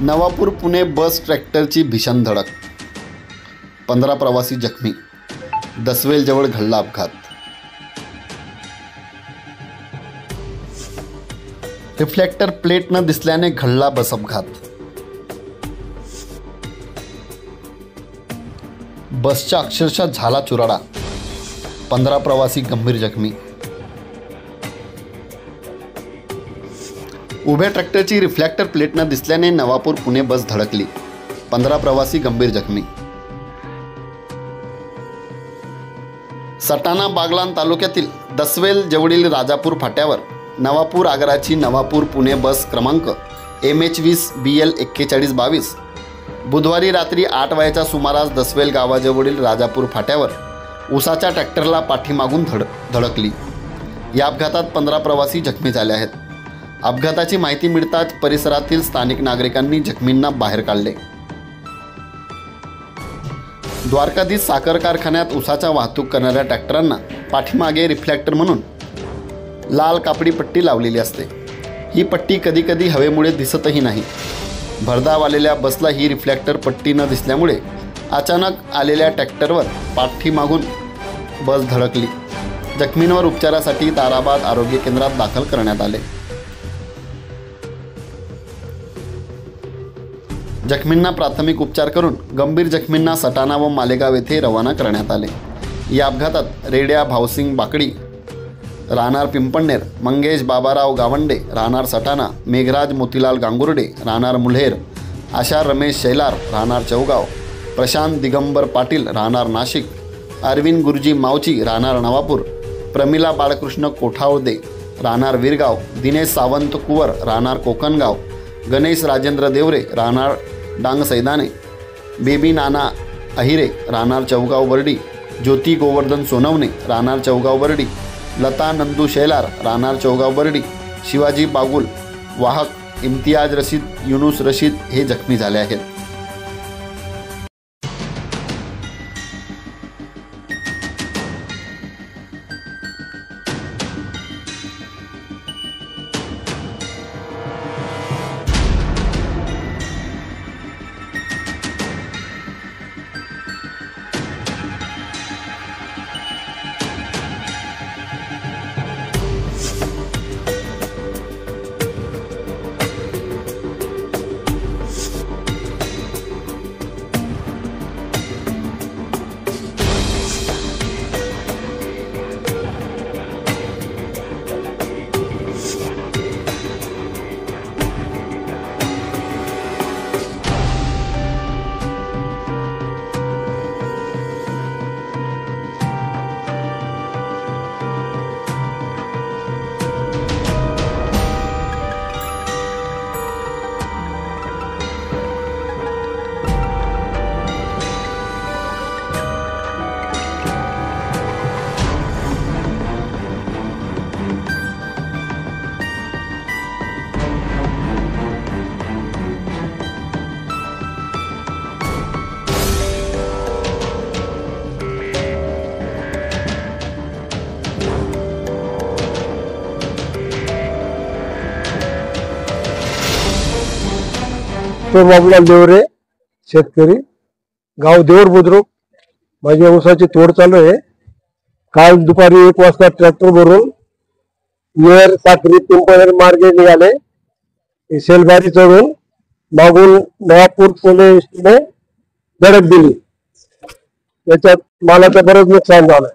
नवापूर पुणे बस ट्रॅक्टरची भीषण धडक, 15 प्रवासी जखमी, दसवेलजवळ घडला अपघात। रिफ्लेक्टर प्लेट न दिसल्याने घडला बस अपघात। बसचा अक्षरशः झाला चुराडा, 15 प्रवासी गंभीर जखमी। उभ्या ट्रॅक्टरची रिफ्लेक्टर प्लेट न दिसल्याने नवापूर पुणे बस धडकली, 15 प्रवासी गंभीर जखमी। सटाणा बागलाण तालुक्यातील दसवेल जवळील राजापूर फाट्यावर नवापूर आगाराची नवापूर पुणे बस क्रमांक MH20 BL 4122 बुधवारी रात्री 8 वाजेच्या सुमारास दसवेल गावाजवळील राजापूर फाट्यावर उसाच्या ट्रॅक्टरला पाठीमागून धडकली। या अपघातात 15 प्रवासी जखमी झाले आहेत। अपघाताची माहिती मिळताच परिसरातील स्थानिक नागरिकांनी जखमींना बाहेर काढले। द्वारकाधीश साखर कारखान्यात उसाचा वाहतूक करणाऱ्या ट्रॅक्टरांना पाठीमागे रिफ्लेक्टर म्हणून लाल कापडी पट्टी लावलेली असते। ही पट्टी कधीकधी हवेमुळे दिसतही नाही। भरधाव आलेल्या बसला ही रिफ्लेक्टर पट्टी न दिसल्यामुळे अचानक आलेल्या ट्रॅक्टरवर पाठीमागून बस धडकली। जखमींवर उपचारासाठी ताराबाद आरोग्य केंद्रात दाखल करण्यात आले। जखमींना प्राथमिक उपचार करून गंभीर जखमींना सटाणा व मालेगाव येथे रवाना करण्यात आले। या अपघातात रेड्या भावसिंग बाकडी राहणार पिंपणनेर, मंगेश बाबाराव गावंडे राहणार सटाणा, मेघराज मोतीलाल गांगुर्डे राहणार मुल्हेर, आशा रमेश शैलार राहणार चौगाव, प्रशांत दिगंबर पाटील राहणार नाशिक, अरविंद गुरुजी मावची राहणार नवापूर, प्रमिला बाळकृष्ण कोठावदे राहणार वीरगाव, दिनेश सावंत कुवर राहणार कोकणगाव, गणेश राजेंद्र देवरे राहणार डांग सैदाने, बेबी नाना अहिरे राहणार चौगाव बर्डी, ज्योती गोवर्धन सोनवणे राहणार चौगाव बर्डी, लता नंदू शैलार राहणार चौगाव बर्डी, शिवाजी बागुल वाहक, इम्तियाज रशीद, युनुस रशीद हे जखमी झाले आहेत। बाबूलाल देवरे, शेतकरी, गाव देवर बुद्रुक। माझ्या ऊसाची तोड चालू आहे। काल दुपारी 1 वाजता ट्रॅक्टर भरून येर साखरी पिंपळनेर मार्गे निघाले। शेलबारी चढून मागून नवापूर पुणे धडक दिली। याच्यात मालाचं बरंच नुकसान झालं।